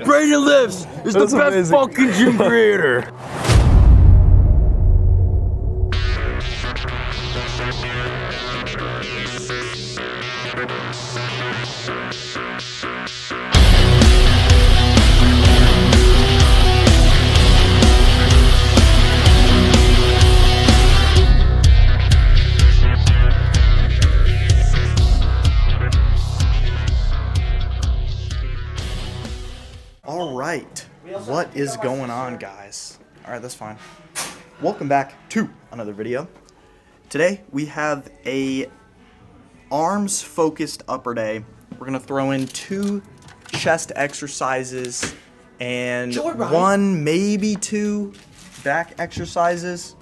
Brandon Lifts is the best fucking gym creator. All right, what is going on, guys? All right, that's fine. Welcome back to another video. Today we have a arms focused upper day. We're gonna throw in 2 chest exercises and 1, maybe 2 back exercises.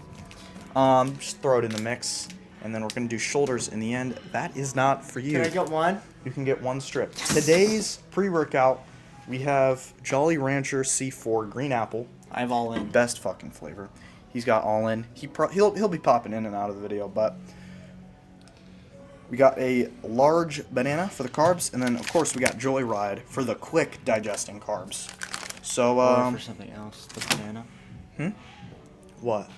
Just throw it in the mix, and then we're gonna do shoulders in the end. That is not for you. Can I get one? You can get 1 strip. Today's pre-workout, we have Jolly Rancher C4 green apple. I have all in. Best fucking flavor. He's got all in. He'll be popping in and out of the video, but we got a large banana for the carbs, and then of course we got Joyride for the quick digesting carbs. So Or for something else, the banana. What?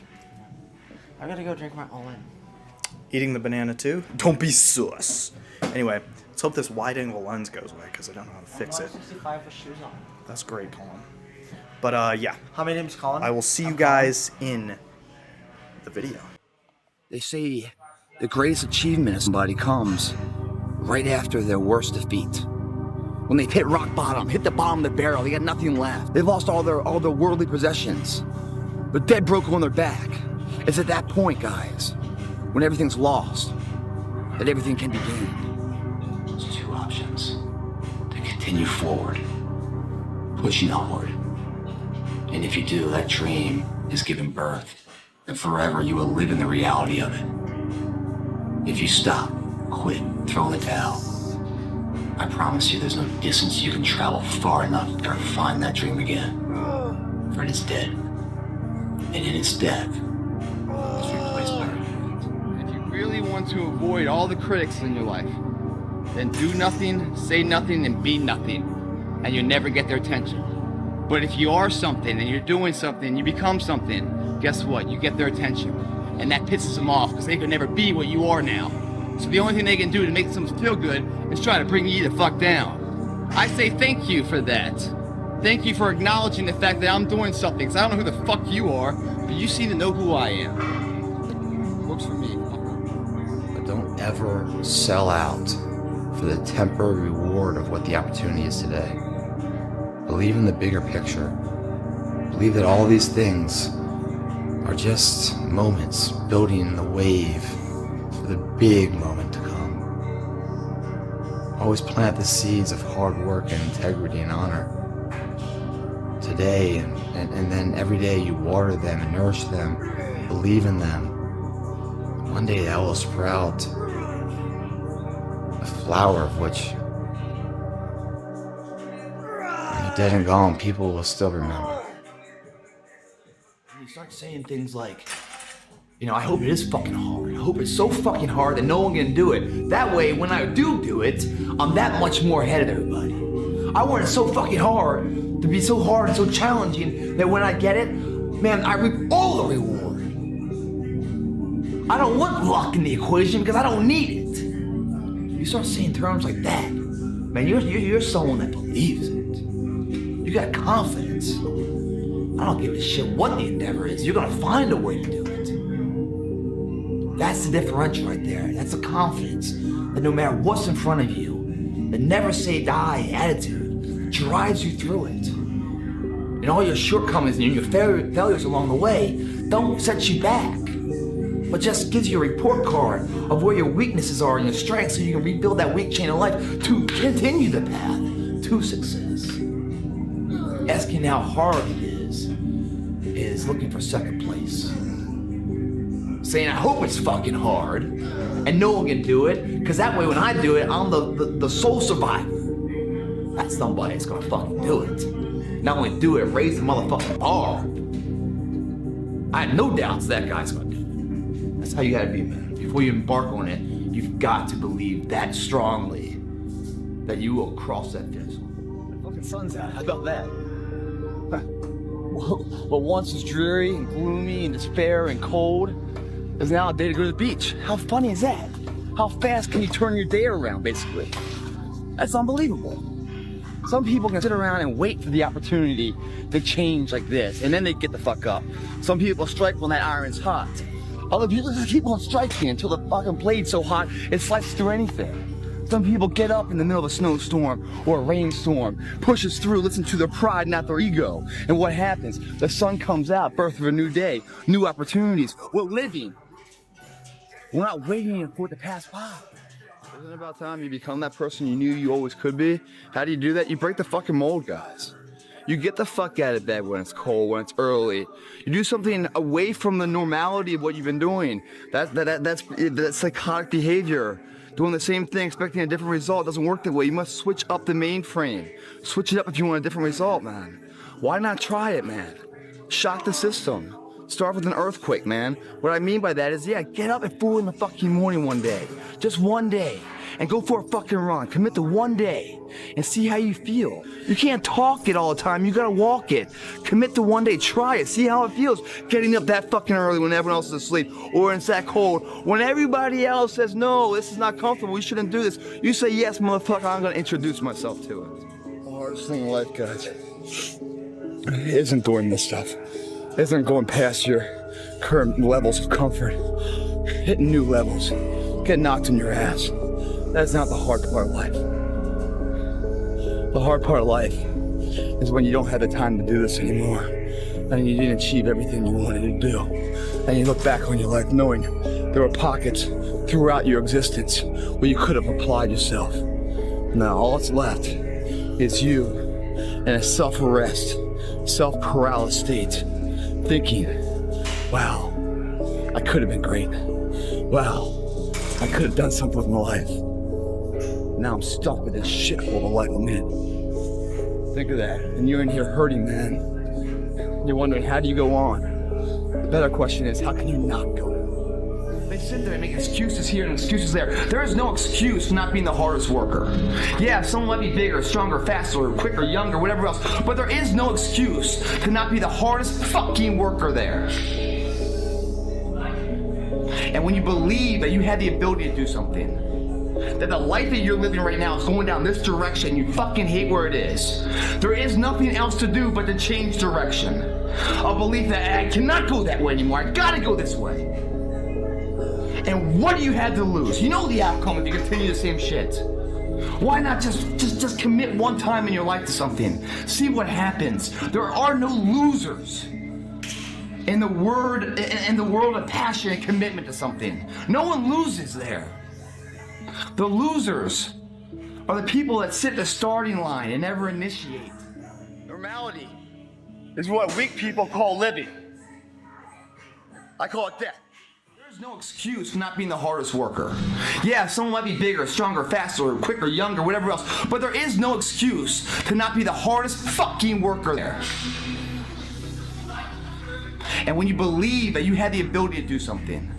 I gotta go drink my all in. Eating the banana too? Don't be sus. Anyway, let's hope this wide angle lens goes away because I don't know how to fix it. 65 with shoes on. That's great, Colin. But yeah, How many names, Colin? I will see you guys in the video. They say the greatest achievement of somebody comes right after their worst defeat. When they've hit rock bottom, hit the bottom of the barrel, they got nothing left. They've lost all their worldly possessions. They're dead broke on their back. It's at that point, guys, when everything's lost, that everything can be gained. There's 2 options. To continue forward, pushing upward. And if you do, that dream is given birth, and forever you will live in the reality of it. If you stop, quit, throw in the towel, I promise you there's no distance you can travel far enough to ever find that dream again. For it is dead. And in its death, it's replaced by regret. If you really want to avoid all the critics in your life, then do nothing, say nothing, and be nothing, and you'll never get their attention. But if you are something, and you're doing something, you become something, guess what? You get their attention. And that pisses them off, because they could never be what you are now. So the only thing they can do to make them feel good is try to bring you the fuck down. I say thank you for that. Thank you for acknowledging the fact that I'm doing something, because I don't know who the fuck you are, but you seem to know who I am. Works for me. But don't ever sell out for the temporary reward of what the opportunity is today. Believe in the bigger picture. Believe that all these things are just moments building the wave for the big moment to come. Always plant the seeds of hard work and integrity and honor. Today and then every day you water them and nourish them, believe in them. One day that will sprout a flower of which, when you're dead and gone, people will still remember. You start saying things like, you know, I hope it is fucking hard. I hope it's so fucking hard that no one can do it. That way, when I do it, I'm that much more ahead of everybody. I want it so fucking hard, to be so hard and so challenging, that when I get it, man, I reap all the reward. I don't want luck in the equation because I don't need it. You start saying terms like that, man, you're someone that believes it. You got confidence. I don't give a shit what the endeavor is. You're gonna find a way to do it. That's the differential right there. That's the confidence that no matter what's in front of you, the never say die attitude drives you through it. And all your shortcomings and your failures along the way don't set you back, but just gives you a report card of where your weaknesses are and your strengths so you can rebuild that weak chain of life to continue the path to success. Asking how hard it is looking for second place. Saying, I hope it's fucking hard, and no one can do it, because that way when I do it, I'm the sole survivor. That's somebody that's gonna fucking do it. Not only do it, raise the motherfucking bar. I have no doubts that guy's gonna do it. That's how you gotta be, man. Before you embark on it, you've got to believe that strongly that you will cross that finish line. the sun's out. How about that? What once was dreary and gloomy and despair and cold is now a day to go to the beach. How funny is that? How fast can you turn your day around, basically? That's unbelievable. Some people can sit around and wait for the opportunity to change like this, and then they get the fuck up. Some people strike when that iron's hot. Other people just keep on striking until the fucking blade's so hot it slices through anything. Some people get up in the middle of a snowstorm or a rainstorm, pushes through, listen to their pride, not their ego. And what happens? The sun comes out, birth of a new day, new opportunities. We're living. We're not waiting for it to pass by. Isn't it about time you become that person you knew you always could be? How do you do that? You break the fucking mold, guys. You get the fuck out of bed when it's cold, when it's early. You do something away from the normality of what you've been doing. That's psychotic behavior. Doing the same thing, expecting a different result doesn't work that way. You must switch up the mainframe. Switch it up if you want a different result, man. Why not try it, man? Shock the system. Start with an earthquake, man. What I mean by that is, yeah, get up at 4 in the fucking morning one day. Just one day. And go for a fucking run. Commit to one day. And see how you feel. You can't talk it all the time. You gotta walk it. Commit to one day. Try it. See how it feels. Getting up that fucking early when everyone else is asleep. Or it's that cold. When everybody else says, no, this is not comfortable. We shouldn't do this. You say, yes, motherfucker, I'm gonna introduce myself to it. The hardest thing in life, guys, isn't doing this stuff. Isn't going past your current levels of comfort. Hitting new levels. Getting knocked in your ass. That's not the hard part of life. The hard part of life is when you don't have the time to do this anymore. And you didn't achieve everything you wanted to do. And you look back on your life knowing there were pockets throughout your existence where you could have applied yourself. Now all that's left is you in a self-arrest, self-paralysis state, thinking, wow, I could have been great. Wow, I could have done something with my life. Now I'm stuck with this shithole of life I'm in. Think of that. And you're in here hurting, man. You're wondering, how do you go on? The better question is, how can you not go? They sit there and make excuses here and excuses there. There is no excuse for not being the hardest worker. Yeah, someone might be bigger, stronger, faster, quicker, younger, whatever else, but there is no excuse to not be the hardest fucking worker there. And when you believe that you have the ability to do something, that the life that you're living right now is going down this direction, you fucking hate where it is. There is nothing else to do but to change direction. A belief that I cannot go that way anymore, I gotta go this way. And what do you have to lose? You know the outcome if you continue the same shit. Why not just commit one time in your life to something? See what happens. There are no losers in the world of passion and commitment to something. No one loses there. The losers are the people that sit at the starting line and never initiate. Normality is what weak people call living. I call it death. There's no excuse for not being the hardest worker. Yeah, someone might be bigger, stronger, faster, quicker, younger, whatever else, but there is no excuse to not be the hardest fucking worker there. And when you believe that you have the ability to do something,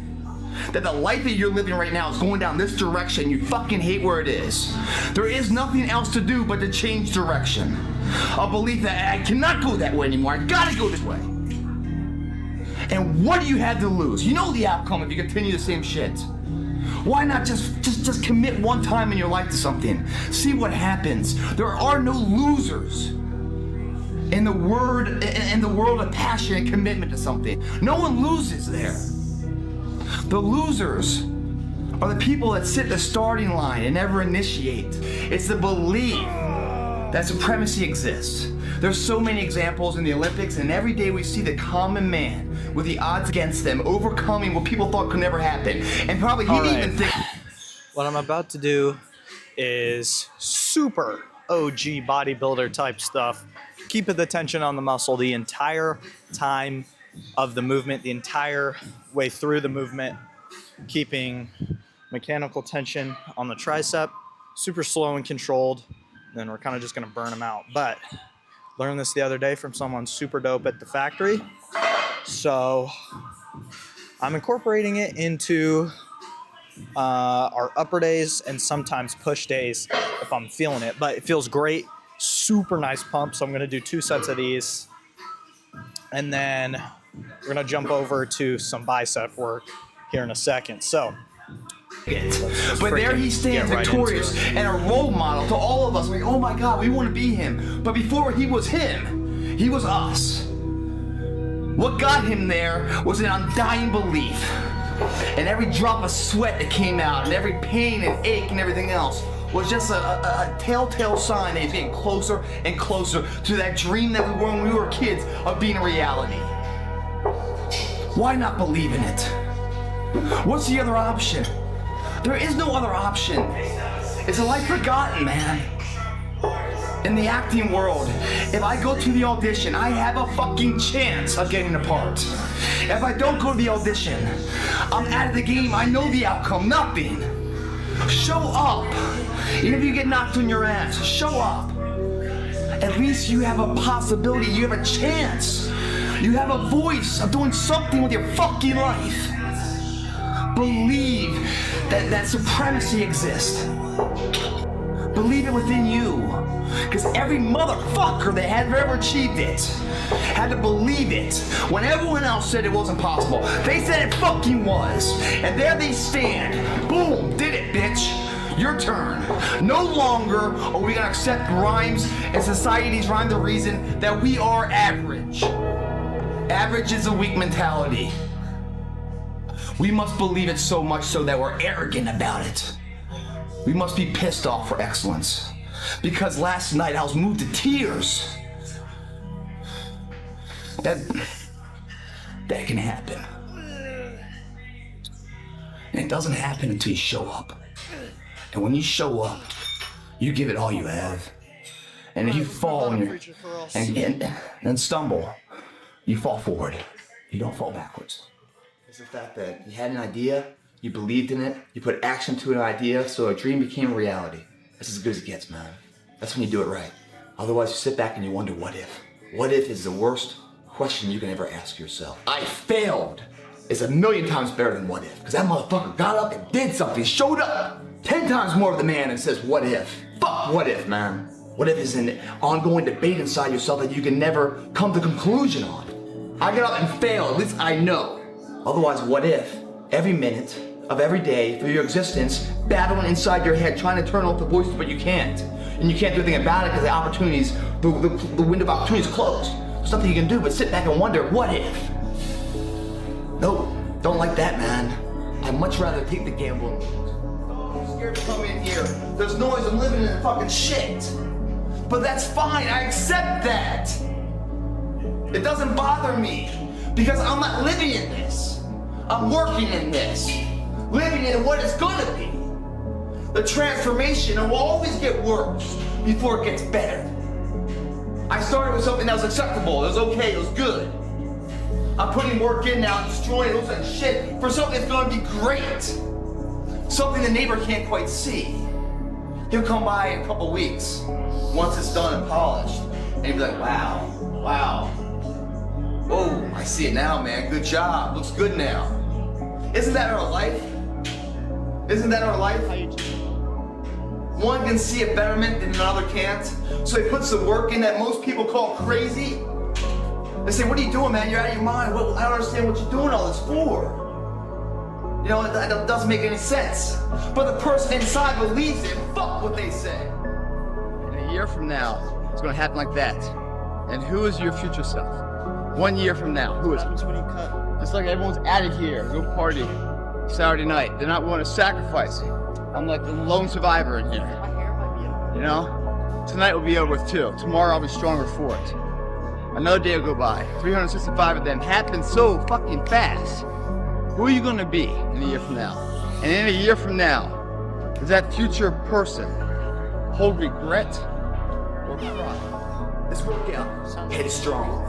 that the life that you're living right now is going down this direction, you fucking hate where it is. There is nothing else to do but to change direction. A belief that I cannot go that way anymore, I gotta go this way. And what do you have to lose? You know the outcome if you continue the same shit. Why not just commit one time in your life to something? See what happens. There are no losers in the world of passion and commitment to something. No one loses there. The losers are the people that sit at the starting line and never initiate. It's the belief that supremacy exists. There's so many examples in the Olympics, and every day we see the common man with the odds against them overcoming what people thought could never happen. And probably he didn't even think. What I'm about to do is super OG bodybuilder type stuff. Keeping the tension on the muscle the entire time of the movement, the entire way through the movement, keeping mechanical tension on the tricep, super slow and controlled. Then we're kind of just going to burn them out. But learned this the other day from someone super dope at the factory. So I'm incorporating it into our upper days and sometimes push days if I'm feeling it. But it feels great. super nice pump. So I'm going to do 2 sets of these. And then we're going to jump over to some bicep work here in a second. So, but there he stands victorious and a role model to all of us. Like, oh my God, we want to be him. But before he was him, he was us. What got him there was an undying belief. And every drop of sweat that came out, and every pain and ache and everything else was just a telltale sign that he's getting closer and closer to that dream that we were when we were kids of being a reality. Why not believe in it? What's the other option? There is no other option. It's a life forgotten, man. In the acting world, if I go to the audition, I have a fucking chance of getting a part. If I don't go to the audition, I'm out of the game. I know the outcome, nothing. Show up. Even if you get knocked on your ass, show up. At least you have a possibility, you have a chance. You have a voice of doing something with your fucking life. Believe that supremacy exists. Believe it within you. Because every motherfucker that had ever achieved it had to believe it when everyone else said it wasn't possible. They said it fucking was. And there they stand. Boom, did it, bitch. Your turn. No longer are we gonna accept rhymes and society's rhyme the reason that we are average. Average is a weak mentality. We must believe it so much so that we're arrogant about it. We must be pissed off for excellence. Because last night I was moved to tears. That can happen. And it doesn't happen until you show up. And when you show up, you give it all you have. And if you fall and stumble, you fall forward. You don't fall backwards. It's the fact that you had an idea, you believed in it, you put action to an idea, so a dream became a reality. That's as good as it gets, man. That's when you do it right. Otherwise, you sit back and you wonder, what if? What if is the worst question you can ever ask yourself. I failed is 1,000,000 times better than what if. Because that motherfucker got up and did something, showed up. 10 times more of the man and says, what if? Fuck what if, man. What if is an ongoing debate inside yourself that you can never come to conclusion on. I get up and fail, at least I know. Otherwise, what if? Every minute of every day for your existence, battling inside your head, trying to turn off the voices, but you can't. And you can't do anything about it because the opportunities, the window of opportunity is closed. There's nothing you can do but sit back and wonder, what if? Nope, don't like that, man. I'd much rather take the gamble and lose. I'm scared to come in here. There's noise, I'm living in fucking shit. But that's fine, I accept that. It doesn't bother me because I'm not living in this. I'm working in this. Living in what it's gonna be. The transformation will always get worse before it gets better. I started with something that was acceptable, it was okay, it was good. I'm putting work in now, destroying it, looks like shit, for something that's gonna be great. Something the neighbor can't quite see. He'll come by in a couple weeks, once it's done and polished, and he'll be like, wow, wow. Whoa, I see it now, man, good job, looks good now. Isn't that our life? Isn't that our life? One can see a betterment and another can't. So he puts the work in that most people call crazy. They say, what are you doing, man? You're out of your mind. Well, I don't understand what you're doing all this for. You know, that doesn't make any sense. But the person inside believes it. Fuck what they say. And a year from now, it's gonna happen like that. And who is your future self? 1 year from now, who is it? Just like everyone's out of here, go party Saturday night. They're not willing to sacrifice. I'm like the lone survivor in here. You know? Tonight will be over with too. Tomorrow I'll be stronger for it. Another day will go by. 365 of them happen so fucking fast. Who are you gonna be in a year from now? And in a year from now, does that future person hold regret or pride? Let's work out. Head strong.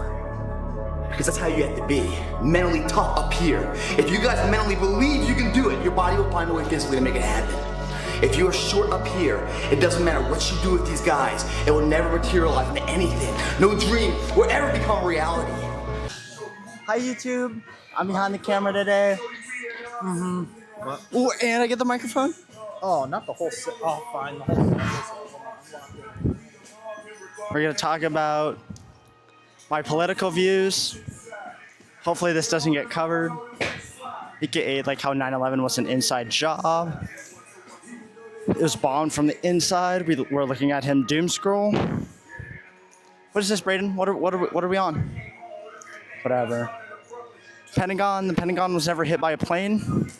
Because that's how you have to be. Mentally tough up here. If you guys mentally believe you can do it, your body will find a way physically to make it happen. If you're short up here, it doesn't matter what you do with these guys. It will never materialize into anything. No dream will ever become reality. Hi YouTube, I'm behind the camera today. What? Oh, and I get the microphone? Oh, not the whole set. Oh, fine. The whole set. We're gonna talk about my political views. Hopefully this doesn't get covered. AKA like how 9/11 was an inside job. It was bombed from the inside. We're looking at him doom scroll. What is this, Braden? What are we on? Whatever. Pentagon. The Pentagon was never hit by a plane.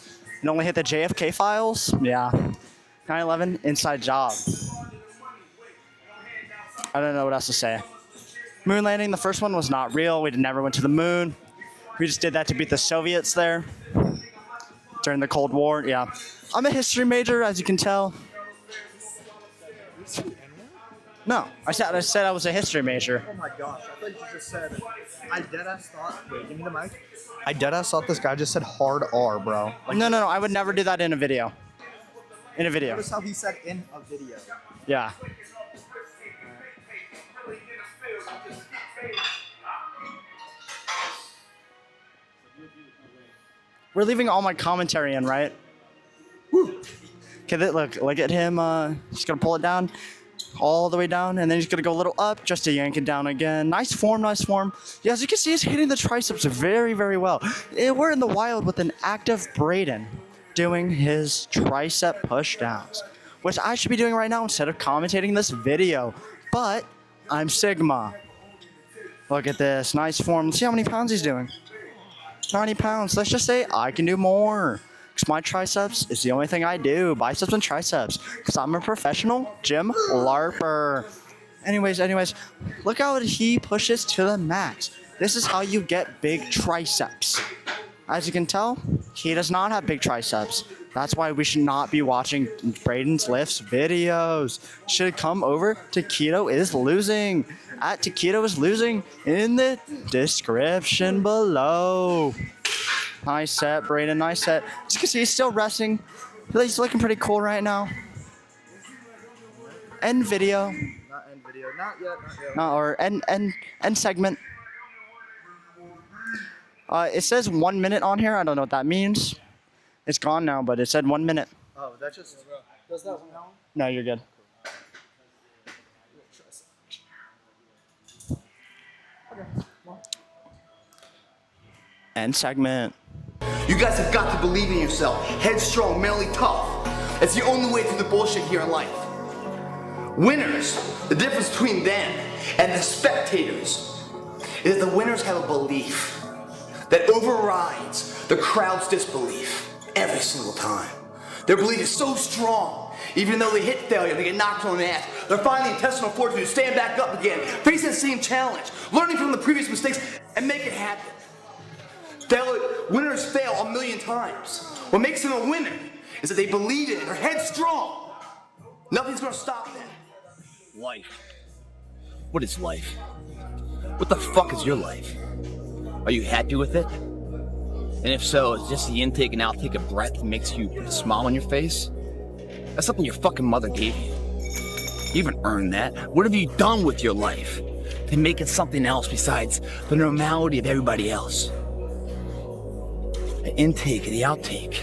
It only hit the JFK files. Yeah. 9/11 inside job. I don't know what else to say. Moon landing. The first one was not real. We never went to the moon. We just did that to beat the Soviets there during the Cold War. Yeah. I'm a history major, as you can tell. No, I said I was a history major. Oh my gosh, I thought you just said, I deadass thought, wait, give me the mic. I deadass thought this guy just said hard R, bro. Like, No, I would never do that in a video. In a video. Notice how he said in a video. Yeah. We're leaving all my commentary in, right? Woo. Okay, look at him. Just gonna pull it down, all the way down, and then he's gonna go a little up just to yank it down again. Nice form, nice form. Yeah, as you can see, he's hitting the triceps very, very well. We're in the wild with an active Braden doing his tricep push downs, which I should be doing right now instead of commentating this video. But I'm Sigma. Look at this, nice form. Let's see how many pounds he's doing. 90 pounds. Let's just say I can do more. Because my triceps is the only thing I do. Biceps and triceps. Because I'm a professional gym LARPer. Anyways, look how he pushes to the max. This is how you get big triceps. As you can tell, he does not have big triceps. That's why we should not be watching Braden's Lifts videos. Should come over to Keto is Losing. At Taquito is Losing in the description below. Nice set, Braden, nice set. As you can see, he's still resting. He's looking pretty cool right now. End video. Not end video, not yet. No, or end segment. It says 1 minute on here. I don't know what that means. It's gone now, but it said 1 minute. Oh, that just, does that one now? No, you're good. End segment. You guys have got to believe in yourself. Headstrong, mentally tough. That's the only way through the bullshit here in life. Winners, the difference between them and the spectators is that the winners have a belief that overrides the crowd's disbelief every single time. Their belief is so strong, even though they hit failure, they get knocked on the ass, they're finding the intestinal fortitude to stand back up again, face that same challenge, learning from the previous mistakes, and make it happen. Winners fail 1,000,000 times. What makes them a winner is that they believe in it, they're headstrong. Nothing's gonna stop them. Life. What is life? What the fuck is your life? Are you happy with it? And if so, is just the intake and outtake of breath that makes you put a smile on your face? That's something your fucking mother gave you. You haven't earned that. What have you done with your life to make it something else besides the normality of everybody else? The intake and the outtake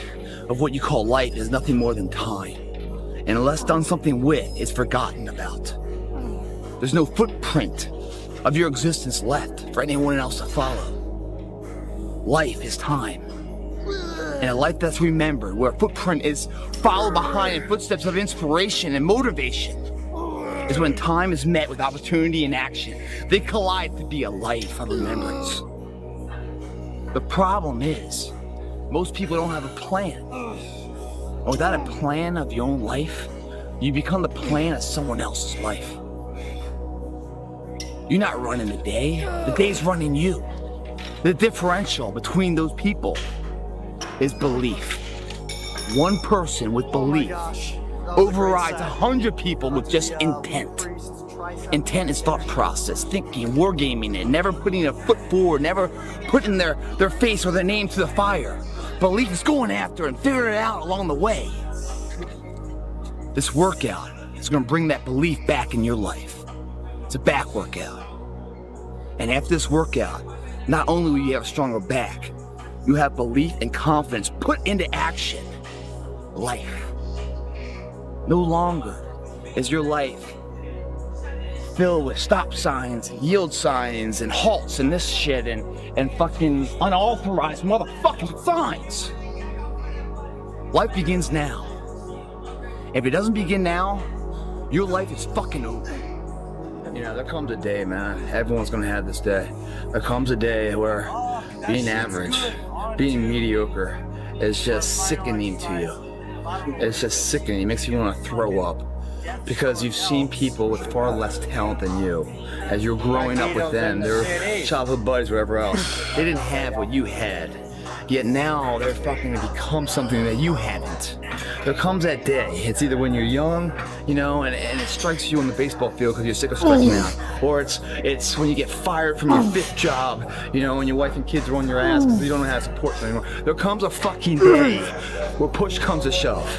of what you call life is nothing more than time. And unless done something with, it's forgotten about. There's no footprint of your existence left for anyone else to follow. Life is time. And a life that's remembered, where a footprint is followed behind in footsteps of inspiration and motivation, is when time is met with opportunity and action. They collide to be a life of remembrance. The problem is, most people don't have a plan. And without a plan of your own life, you become the plan of someone else's life. You're not running the day. The day's running you. The differential between those people is belief. One person with belief overrides 100 people with just intent. Intent is thought process, thinking, wargaming it, never putting a foot forward, never putting their face or their name to the fire. Belief is going after and figuring it out along the way. This workout is going to bring that belief back in your life. It's a back workout. And after this workout, not only will you have a stronger back, you have belief and confidence put into action. Life. No longer is your life filled with stop signs and yield signs and halts and this shit and fucking unauthorized motherfucking signs. Life begins now. If it doesn't begin now, your life is fucking over. You know, there comes a day, man. Everyone's gonna have this day. There comes a day where being average, being mediocre is just sickening to you. It's just sickening. It makes you want to throw up. Because you've seen people with far less talent than you. As you're growing up with them, their childhood buddies, whatever else, they didn't have what you had. Yet now they're fucking to become something that you haven't. There comes that day. It's either when you're young, you know, and it strikes you on the baseball field because you're sick of striking out, or it's when you get fired from your 5th job, you know, and your wife and kids are on your ass because you don't know how to support them anymore. There comes a fucking day where push comes to shove.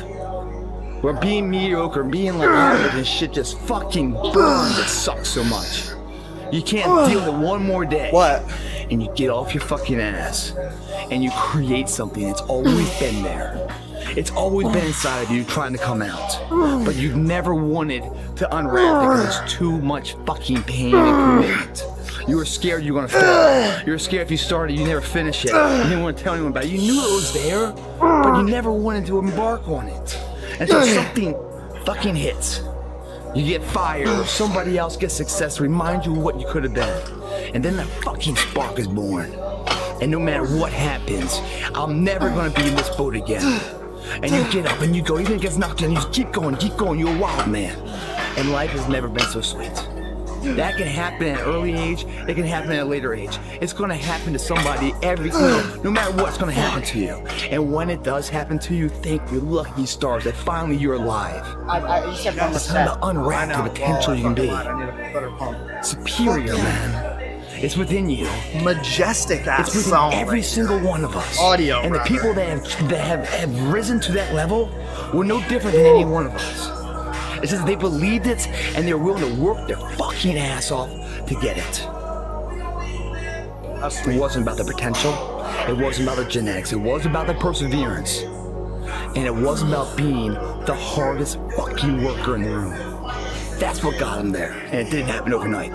Where being mediocre, being like average and shit just fucking burns. It sucks so much. You can't deal with one more day. What? And you get off your fucking ass and you create something that's always been there. It's always been inside of you trying to come out. But you've never wanted to unwrap it because it's too much fucking pain and commitment. You were scared you were gonna fail. You were scared if you started, you never finish it. You didn't want to tell anyone about it. You knew it was there, but you never wanted to embark on it. And so something fucking hits. You get fired, or somebody else gets success, remind you of what you could have been. And then that fucking spark is born. And no matter what happens, I'm never gonna be in this boat again. And you get up and you go, even if it gets knocked down, you just keep going, you're a wild man. And life has never been so sweet. That can happen at an early age, it can happen at a later age. It's gonna happen to somebody no matter what, it's gonna happen to you. And when it does happen to you, thank your lucky stars that finally you're alive. It's time to unwrap the potential you can be. Superior, man. It's within you. Majestic ass It's within song. every single one of us. Audio, and the brother. people that have risen to that level were no different than any one of us. It's just they believed it and they're willing to work their fucking ass off to get it. It wasn't about the potential. It wasn't about the genetics. It was about the perseverance. And it wasn't about being the hardest fucking worker in the room. That's what got them there. And it didn't happen overnight.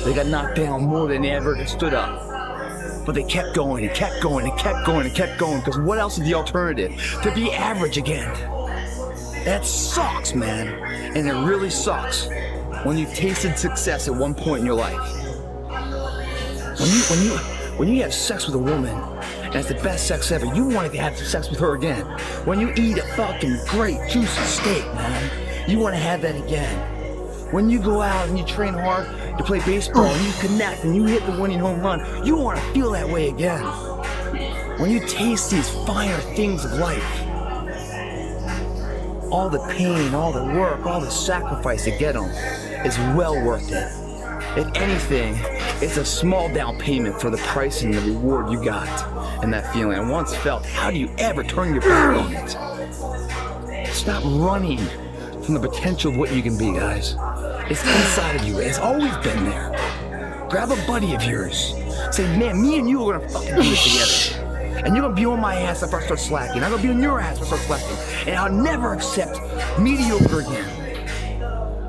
They got knocked down more than they ever stood up. But they kept going and kept going and kept going and kept going, because what else is the alternative? To be average again. That sucks, man. And it really sucks when you've tasted success at one point in your life. When you have sex with a woman and it's the best sex ever, you want to have sex with her again. When you eat a fucking great juicy steak, man, you want to have that again. When you go out and you train hard to play baseball and you connect and you hit the winning home run, you want to feel that way again. When you taste these finer things of life, all the pain, all the work, all the sacrifice to get them is well worth it. If anything, it's a small down payment for the price and the reward you got and that feeling. And once felt, how do you ever turn your back on it? Stop running from the potential of what you can be, guys. It's inside of you. It's always been there. Grab a buddy of yours. Say, man, me and you are gonna fucking do this together. And you're gonna be on my ass if I start slacking. I'm gonna be on your ass if I start slacking. And I'll never accept mediocre again.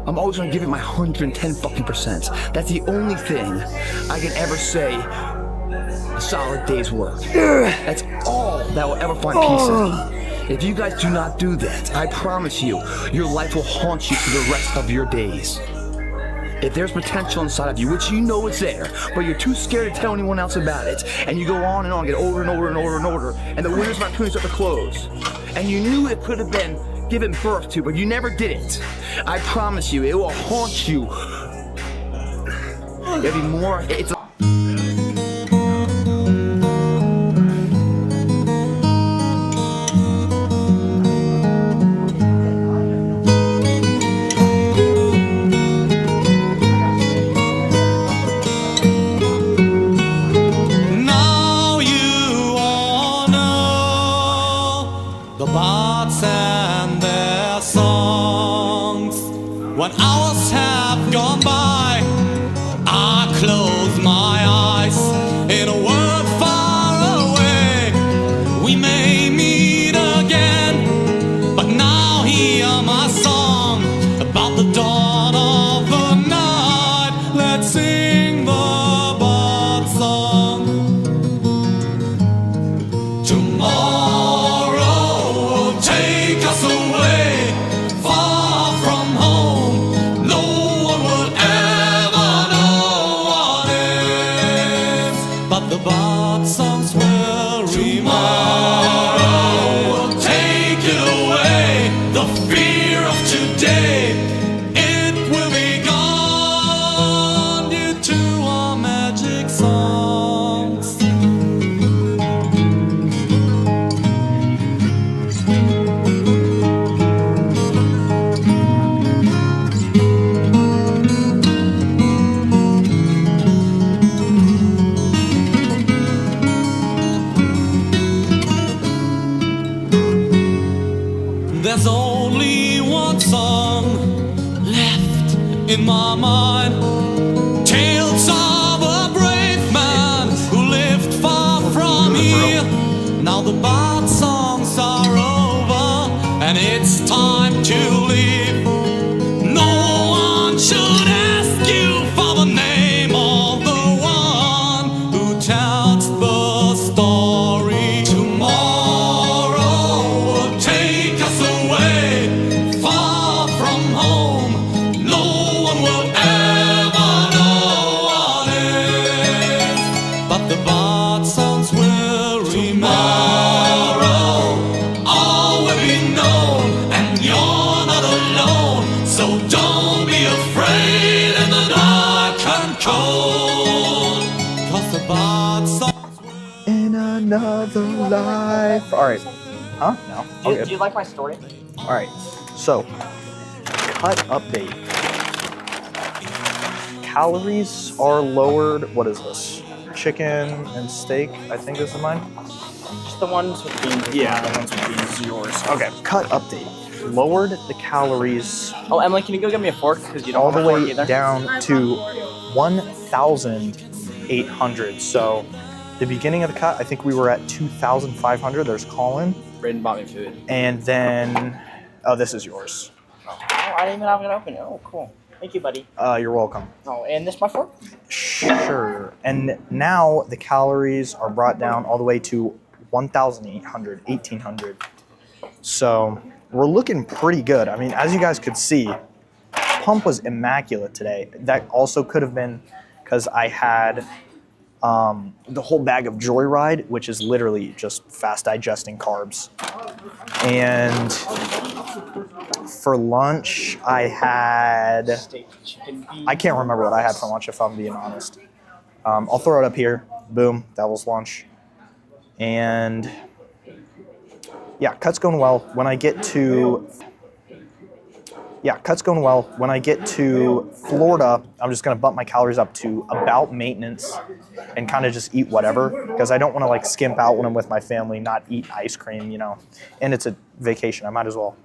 I'm always gonna give it my 110 fucking %. That's the only thing I can ever say a solid day's work. That's all that will ever find peace in. If you guys do not do that, I promise you, your life will haunt you for the rest of your days. If there's potential inside of you, which you know is there, but you're too scared to tell anyone else about it, and you go on and on, get older and older and older and older, and the windows of opportunity start to close, and you knew it could have been given birth to, but you never did it, I promise you, it will haunt you. It'll be more, it's Now you all know the bards and their songs. When hours have gone by, I close my eyes in a world far away. We may meet again, but now hear my song about the dawn of the night. in my mind. Tales of a brave man who lived far from here. Now the bad songs are over and it's time to leave. No one should ask you for the name of the one who tells the story. Tomorrow will take us away far from home. No one will ever know what is, but the bad songs will remain. Tomorrow all will be known, and you're not alone. So don't be afraid in the dark and cold, 'cause the bad songs In another life. All right. Huh? No. All good. Do you like my story? All right. So, cut update. Calories are lowered. What is this? Chicken and steak. I think this is mine. Just the ones with beans. Yeah, the ones with beans is yours. Okay. Cut update. Lowered the calories Oh, Emily, can you go get me a fork? Because you don't all have the a fork way either. down to 1,800. So, the beginning of the cut, I think we were at 2,500. There's Colin. Braden bought me food. And then, oh, this is yours. Oh, I didn't even have it open. Oh, cool. Thank you, buddy. You're welcome. Oh, and this my fork? Sure. And now the calories are brought down all the way to 1,800, 1,800. So we're looking pretty good. I mean, as you guys could see, pump was immaculate today. That also could have been because I had the whole bag of Joyride, which is literally just fast digesting carbs. And for lunch, I had, Steak, chicken, beans. I can't remember what I had for lunch if I'm being honest. I'll throw it up here. Boom, that was lunch. And yeah, cut's going well. When I get to Florida, I'm just gonna bump my calories up to about maintenance and kind of just eat whatever, because I don't want to like skimp out when I'm with my family, not eat ice cream, you know. And it's a vacation, I might as well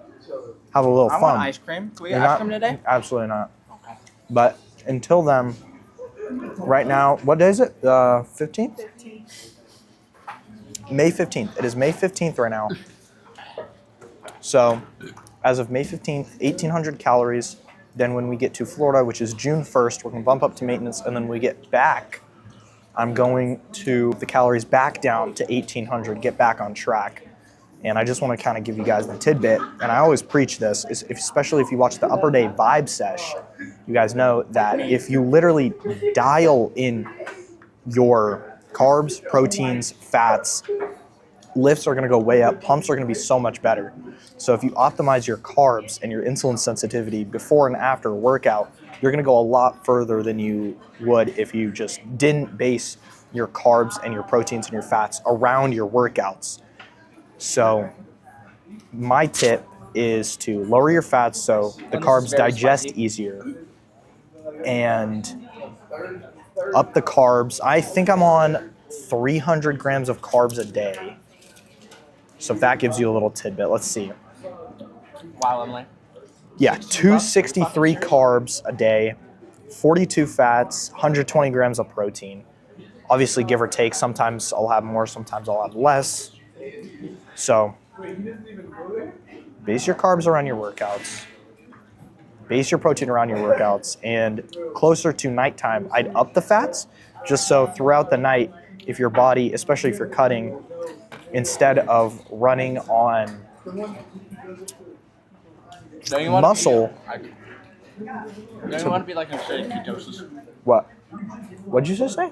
have a little I fun. want ice cream. Can we You're get ice not- cream today? Absolutely not. Okay. But until then, right now, what day is it? 15th? May 15th. It is May 15th right now. So, as of May 15th, 1,800 calories. Then when we get to Florida, which is June 1st, we're going to bump up to maintenance. And then when we get back, I'm going to the calories back down to 1,800, get back on track. And I just want to kind of give you guys the tidbit. And I always preach this, especially if you watch the Upper Day Vibe Sesh, you guys know that if you literally dial in your carbs, proteins, fats, lifts are going to go way up, pumps are going to be so much better. So if you optimize your carbs and your insulin sensitivity before and after a workout, you're going to go a lot further than you would if you just didn't base your carbs and your proteins and your fats around your workouts. So my tip is to lower your fats so the carbs digest easier, and up the carbs. I think I'm on 300 grams of carbs a day. So if that gives you a little tidbit, let's see. Wow, Emily. Yeah, 263 carbs a day, 42 fats, 120 grams of protein. Obviously, give or take, sometimes I'll have more, sometimes I'll have less. So, base your carbs around your workouts, base your protein around your workouts, and closer to nighttime, I'd up the fats, just so throughout the night, if your body, especially if you're cutting, instead of running on muscle. Don't you want to be like in straight ketosis? What? What'd you just say?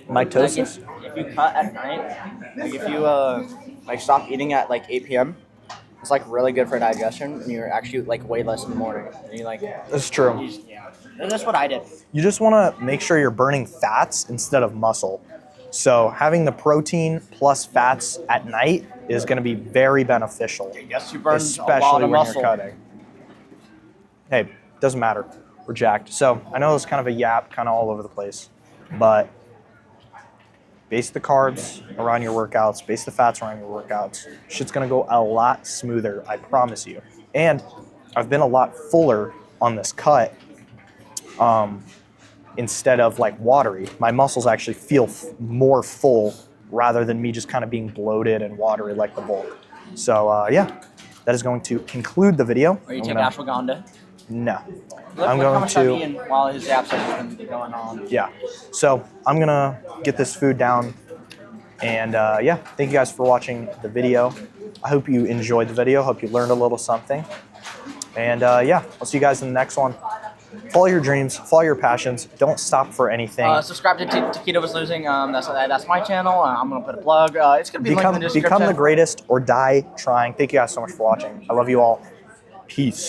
Mitosis? If you cut at night, like if you like stop eating at like 8 p.m., it's like really good for digestion, and you're actually like way less in the morning. And you like, That's true. yeah, and that's what I did. You just want to make sure you're burning fats instead of muscle. So having the protein plus fats at night is going to be very beneficial, Yes, you burn a lot especially of when muscle. you're cutting. Hey, doesn't matter. We're jacked. So I know it's kind of a yap, kind of all over the place, but base the carbs around your workouts, base the fats around your workouts. Shit's going to go a lot smoother, I promise you. And I've been a lot fuller on this cut, instead of like watery, my muscles actually feel more full rather than me just kind of being bloated and watery like the bulk. So yeah, that is going to conclude the video. Are you I'm taking gonna- ashwagandha? No. Look I'm how going much I'm to, eating while his abscess is going to be going on. yeah. So I'm gonna get this food down, and yeah, thank you guys for watching the video. I hope you enjoyed the video. Hope you learned a little something. And yeah, I'll see you guys in the next one. Follow your dreams, follow your passions. Don't stop for anything. Subscribe to Taquito Was Losing. That's my channel. I'm going to put a plug. It's going to be linked in the description. Become the greatest or die trying. Thank you guys so much for watching. I love you all. Peace.